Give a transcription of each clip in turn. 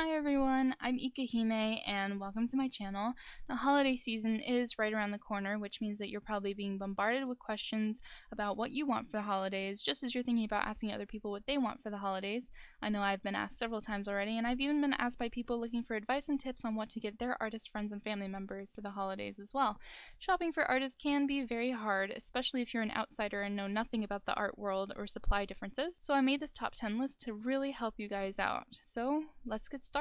Hi everyone, I'm ika.himee and welcome to my channel. The holiday season is right around the corner, which means that you're probably being bombarded with questions about what you want for the holidays, just as you're thinking about asking other people what they want for the holidays. I know I've been asked several times already, and I've even been asked by people looking for advice and tips on what to get their artist friends and family members for the holidays as well. Shopping for artists can be very hard, especially if you're an outsider and know nothing about the art world or supply differences, so I made this top 10 list to really help you guys out. So let's get started.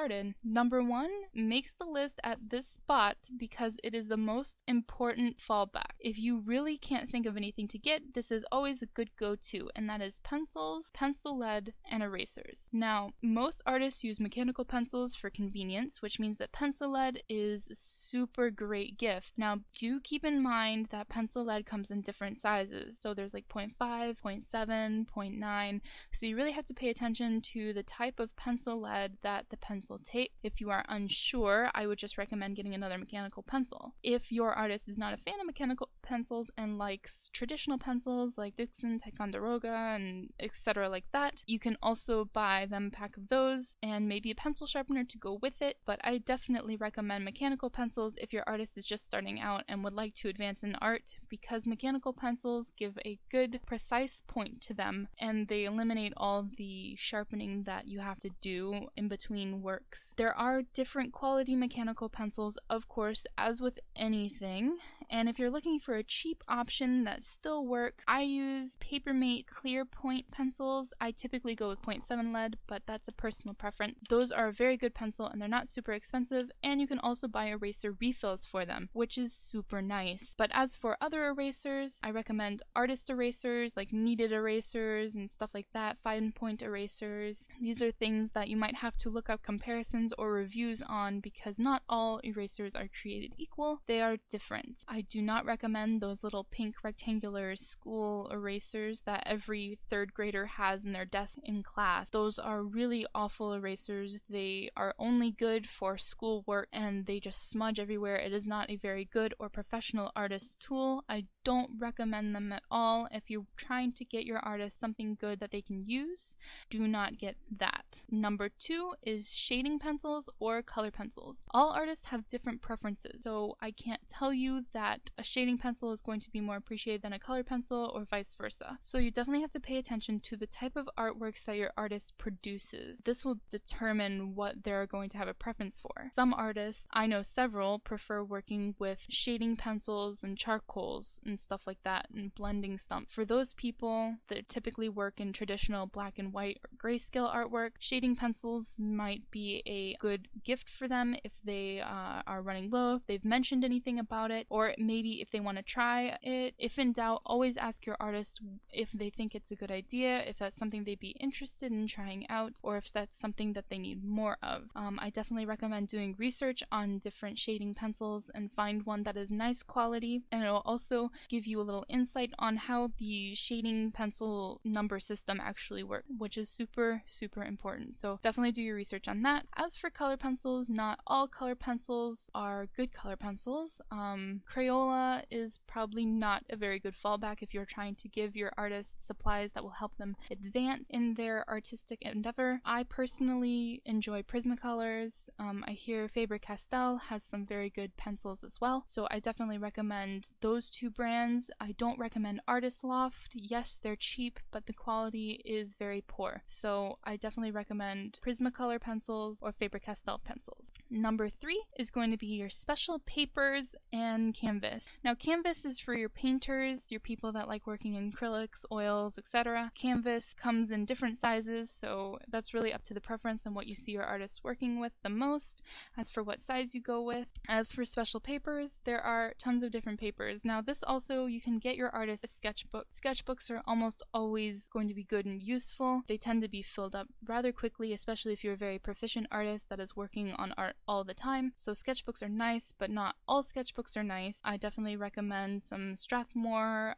Number 1 makes the list at this spot because it is the most important fallback. If you really can't think of anything to get, this is always a good go-to, and that is pencils, pencil lead, and erasers. Now, most artists use mechanical pencils for convenience, which means that pencil lead is a super great gift. Now, do keep in mind that pencil lead comes in different sizes, so there's like 0.5, 0.7, 0.9, so you really have to pay attention to the type of pencil lead that the pencil takes. If you are unsure, I would just recommend getting another mechanical pencil. If your artist is not a fan of mechanical pencils and likes traditional pencils like Dixon, Ticonderoga, and etc. like that, you can also buy them a pack of those and maybe a pencil sharpener to go with it, but I definitely recommend mechanical pencils if your artist is just starting out and would like to advance in art, because mechanical pencils give a good, precise point to them and they eliminate all the sharpening that you have to do in between works. There are different quality mechanical pencils, of course, as with anything, and if you're looking for a cheap option that still works, I use Papermate clear point pencils. I typically go with 0.7 lead, but that's a personal preference. Those are a very good pencil and they're not super expensive, and you can also buy eraser refills for them, which is super nice. But as for other erasers, I recommend artist erasers like kneaded erasers and stuff like that, fine point erasers. These are things that you might have to look up comparisons or reviews on because not all erasers are created equal. They are different. I do not recommend those little pink rectangular school erasers that every third grader has in their desk in class. Those are really awful erasers. They are only good for school work and they just smudge everywhere. It is not a very good or professional artist tool. I don't recommend them at all. If you're trying to get your artist something good that they can use, do not get that. Number 2 is shading pencils or color pencils. All artists have different preferences, so I can't tell you that a shading pencil is going to be more appreciated than a color pencil or vice versa. So you definitely have to pay attention to the type of artworks that your artist produces. This will determine what they're going to have a preference for. Some artists, I know several, prefer working with shading pencils and charcoals and stuff like that and blending stuff. For those people that typically work in traditional black and white or grayscale artwork, shading pencils might be a good gift for them if they are running low, if they've mentioned anything about it, or maybe if they want to try it. If in doubt, always ask your artist if they think it's a good idea, if that's something they'd be interested in trying out, or if that's something that they need more of. I definitely recommend doing research on different shading pencils and find one that is nice quality, and it'll also give you a little insight on how the shading pencil number system actually works, which is super important. So definitely do your research on that. As for color pencils, not all color pencils are good color pencils. Crayola is probably not a very good fallback if you're trying to give your artist supplies that will help them advance in their artistic endeavor. I personally enjoy Prismacolors. I hear Faber-Castell has some very good pencils as well, so I definitely recommend those two brands. I don't recommend Artist Loft. Yes, they're cheap, but the quality is very poor, so I definitely recommend Prismacolor pencils or Faber-Castell pencils. Number 3 is going to be your special papers and canvas. Now, canvas is for your painters, your people that like working in acrylics, oils, etc. Canvas comes in different sizes, so that's really up to the preference and what you see your artist working with the most as for what size you go with. As for special papers, there are tons of different papers. Now, this also, you can get your artist a sketchbook. Sketchbooks are almost always going to be good and useful. They tend to be filled up rather quickly, especially if you're a very proficient artist that is working on art all the time. So sketchbooks are nice, but not all sketchbooks are nice. I definitely recommend recommend some Strathmore,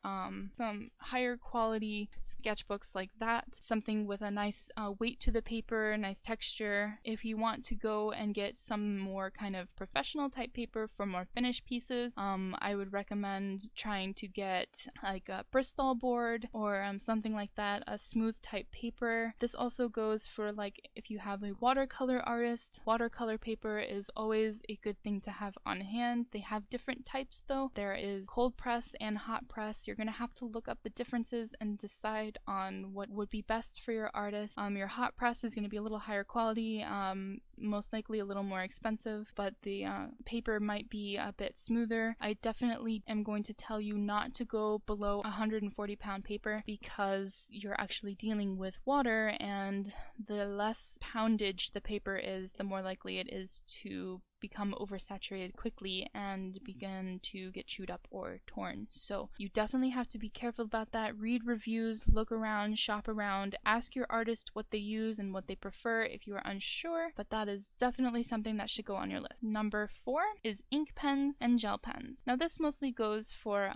some higher quality sketchbooks like that, something with a nice weight to the paper, nice texture. If you want to go and get some more kind of professional type paper for more finished pieces, I would recommend trying to get like a Bristol board or something like that, a smooth type paper. This also goes for like if you have a watercolor artist. Watercolor paper is always a good thing to have on hand. They have different types though. There is cold press and hot press. You're going to have to look up the differences and decide on what would be best for your artist. Your hot press is going to be a little higher quality, most likely a little more expensive, but the paper might be a bit smoother. I definitely am going to tell you not to go below 140-pound paper because you're actually dealing with water, and the less poundage the paper is, the more likely it is to become oversaturated quickly and begin to get chewed up or torn. So you definitely have to be careful about that. Read reviews, look around, shop around, ask your artist what they use and what they prefer if you are unsure, but that is definitely something that should go on your list. Number 4 is ink pens and gel pens. Now this mostly goes for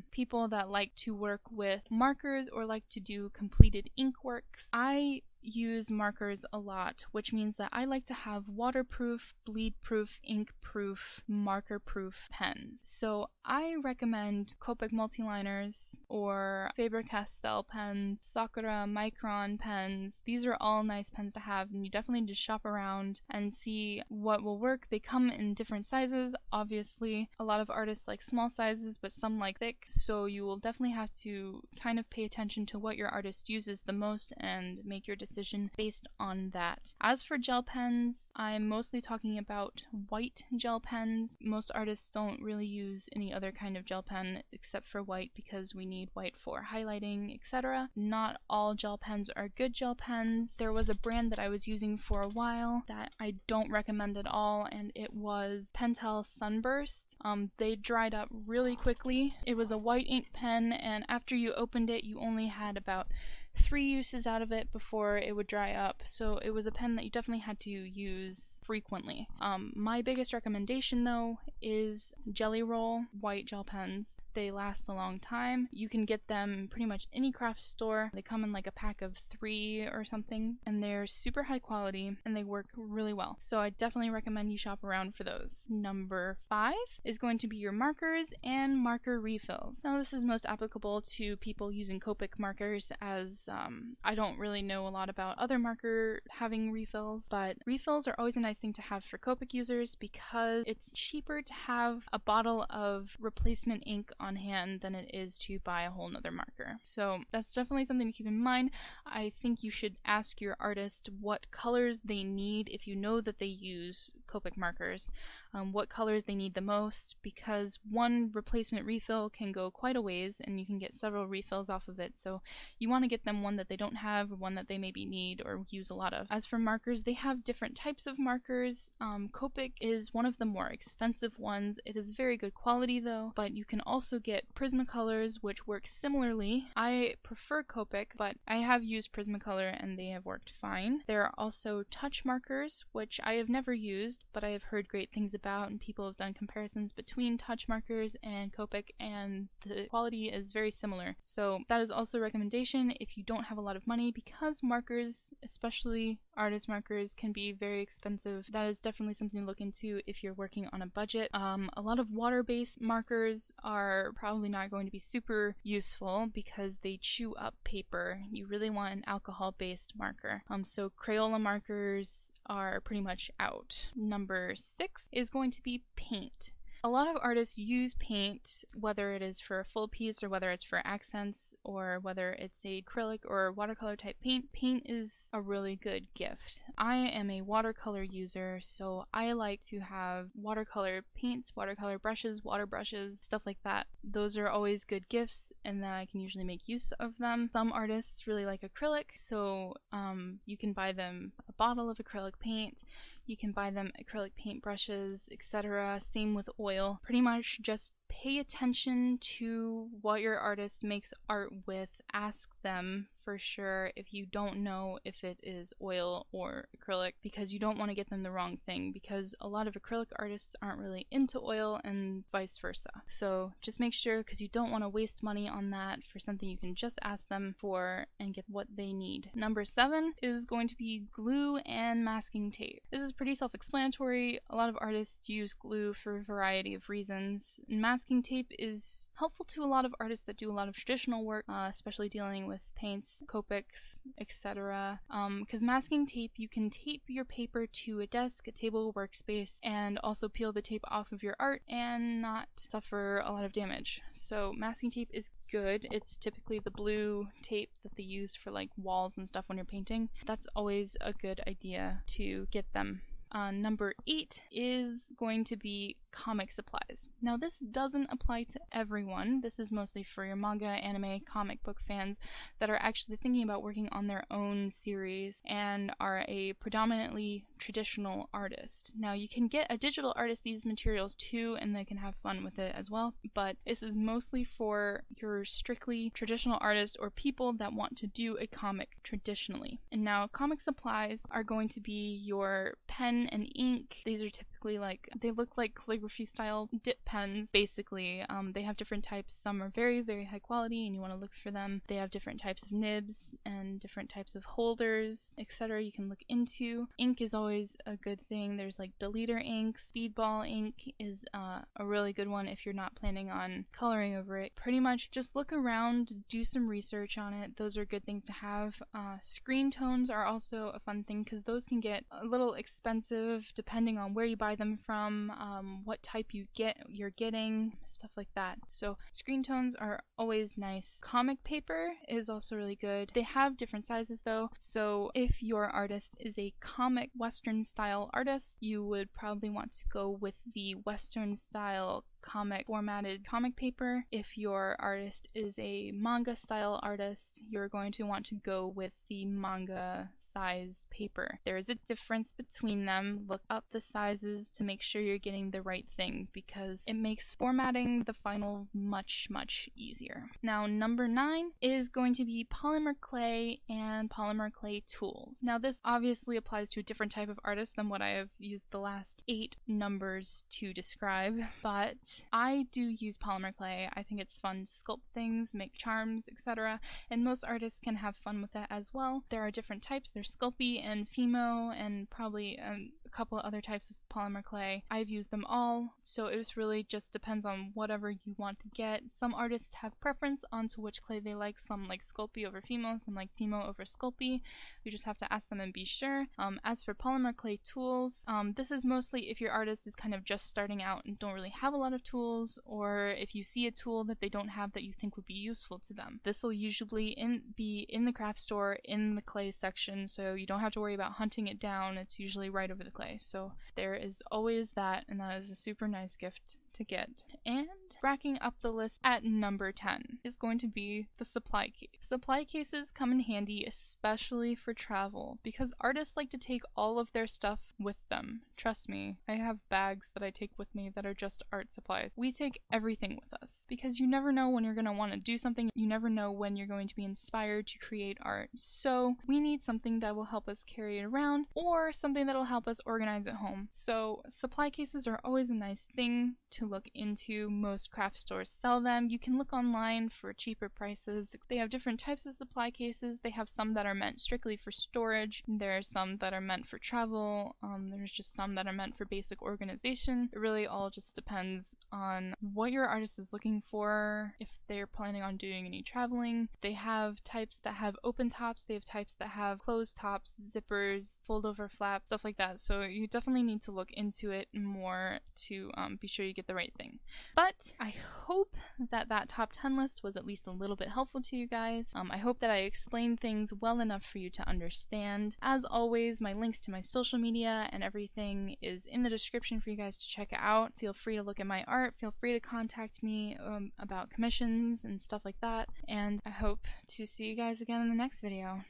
people that like to work with markers or like to do completed ink works. I use markers a lot, which means that I like to have waterproof, bleed-proof, ink-proof, marker-proof pens. So I recommend Copic multiliners or Faber-Castell pens, Sakura Micron pens. These are all nice pens to have, and you definitely need to shop around and see what will work. They come in different sizes. Obviously, a lot of artists like small sizes, but some like thick, so you will definitely have to kind of pay attention to what your artist uses the most and make your decision based on that. As for gel pens, I'm mostly talking about white gel pens. Most artists don't really use any other kind of gel pen except for white because we need white for highlighting, etc. Not all gel pens are good gel pens. There was a brand that I was using for a while that I don't recommend at all, and it was Pentel Sunburst. They dried up really quickly. It was a white ink pen, and after you opened it, you only had about 3 uses out of it before it would dry up, so it was a pen that you definitely had to use frequently. My biggest recommendation though is Jelly Roll white gel pens. They last a long time. You can get them pretty much any craft store. They come in like a pack of 3 or something, and they're super high quality and they work really well. So I definitely recommend you shop around for those. Number 5 is going to be your markers and marker refills. Now this is most applicable to people using Copic markers, as I don't really know a lot about other marker having refills, but refills are always a nice thing to have for Copic users because it's cheaper to have a bottle of replacement ink on hand than it is to buy a whole nother marker. So that's definitely something to keep in mind. I think you should ask your artist what colors they need if you know that they use Copic markers, what colors they need the most, because one replacement refill can go quite a ways and you can get several refills off of it, so you want to get them one that they don't have or one that they maybe need or use a lot of. As for markers, they have different types of markers. Copic is one of the more expensive ones. It is very good quality though, but you can also get Prismacolors, which work similarly. I prefer Copic, but I have used Prismacolor and they have worked fine. There are also touch markers, which I have never used, but I have heard great things about, and people have done comparisons between touch markers and Copic, and the quality is very similar. So that is also a recommendation if you don't have a lot of money, because markers, especially artist markers, can be very expensive. That is definitely something to look into if you're working on a budget. A lot of water-based markers are probably not going to be super useful because they chew up paper. You really want an alcohol-based marker. So Crayola markers are pretty much out. Number 6 is going to be paint. A lot of artists use paint, whether it is for a full piece or whether it's for accents or whether it's a acrylic or watercolor type paint. Paint is a really good gift. I am a watercolor user, so I like to have watercolor paints, watercolor brushes, water brushes, stuff like that. Those are always good gifts, and then I can usually make use of them. Some artists really like acrylic, so you can buy them a bottle of acrylic paint. You can buy them acrylic paint brushes, etc. Same with oil. Pretty much just pay attention to what your artist makes art with. Ask them for sure if you don't know if it is oil or acrylic, because you don't want to get them the wrong thing, because a lot of acrylic artists aren't really into oil and vice versa. So just make sure, because you don't want to waste money on that for something you can just ask them for and get what they need. Number 7 is going to be glue and masking tape. This is pretty self-explanatory. A lot of artists use glue for a variety of reasons. Masking tape is helpful to a lot of artists that do a lot of traditional work, especially dealing with paints, Copics, etc. Because masking tape, you can tape your paper to a desk, a table, workspace, and also peel the tape off of your art and not suffer a lot of damage. So masking tape is good. It's typically the blue tape that they use for like walls and stuff when you're painting. That's always a good idea to get them. Number 8 is going to be comic supplies. Now this doesn't apply to everyone. This is mostly for your manga, anime, comic book fans that are actually thinking about working on their own series and are a predominantly traditional artist. Now you can get a digital artist these materials too, and they can have fun with it as well, but this is mostly for your strictly traditional artists or people that want to do a comic traditionally. And now comic supplies are going to be your pen and ink. These are typically they look like calligraphy style dip pens basically. They have different types. Some are very, very high quality and you want to look for them. They have different types of nibs and different types of holders, etc. you can look into. Ink is always a good thing. There's like deleter ink. Speedball ink is a really good one if you're not planning on coloring over it. Pretty much just look around, do some research on it. Those are good things to have. Screen tones are also a fun thing because those can get a little expensive depending on where you buy them from, what type you're getting, stuff like that. So screen tones are always nice. Comic paper is also really good. They have different sizes though, so if your artist is a comic Western style artist, you would probably want to go with the Western style comic formatted comic paper. If your artist is a manga style artist, you're going to want to go with the manga size paper. There is a difference between them. Look up the sizes to make sure you're getting the right thing because it makes formatting the final much, much easier. Now number 9 is going to be polymer clay and polymer clay tools. Now this obviously applies to a different type of artist than what I have used the last 8 numbers to describe, but I do use polymer clay. I think it's fun to sculpt things, make charms, etc. And most artists can have fun with that as well. There are different types. There's Sculpey and Fimo and probably a couple of other types of polymer clay. I've used them all, so it really just depends on whatever you want to get. Some artists have preference onto which clay they like. Some like Sculpey over Fimo, some like Fimo over Sculpey. You just have to ask them and be sure. As for polymer clay tools, this is mostly if your artist is kind of just starting out and don't really have a lot of tools, or if you see a tool that they don't have that you think would be useful to them. This will usually be in the craft store in the clay section, so you don't have to worry about hunting it down. It's usually right over the clay. So there is always that, and that is a super nice gift to get. And racking up the list at number 10 is going to be the supply case. Supply cases come in handy, especially for travel, because artists like to take all of their stuff with them. Trust me, I have bags that I take with me that are just art supplies. We take everything with us because you never know when you're going to want to do something. You never know when you're going to be inspired to create art. So we need something that will help us carry it around or something that will help us organize at home. So supply cases are always a nice thing to look into. Most craft stores sell them. You can look online for cheaper prices. They have different types of supply cases. They have some that are meant strictly for storage. There are some that are meant for travel. There's just some that are meant for basic organization. It really all just depends on what your artist is looking for, if they're planning on doing any traveling. They have types that have open tops. They have types that have closed tops, zippers, fold over flaps, stuff like that. So you definitely need to look into it more to be sure you get the right thing. But I hope that that top 10 list was at least a little bit helpful to you guys. I hope that I explained things well enough for you to understand. As always, my links to my social media and everything is in the description for you guys to check out. Feel free to look at my art. Feel free to contact me about commissions and stuff like that. And I hope to see you guys again in the next video.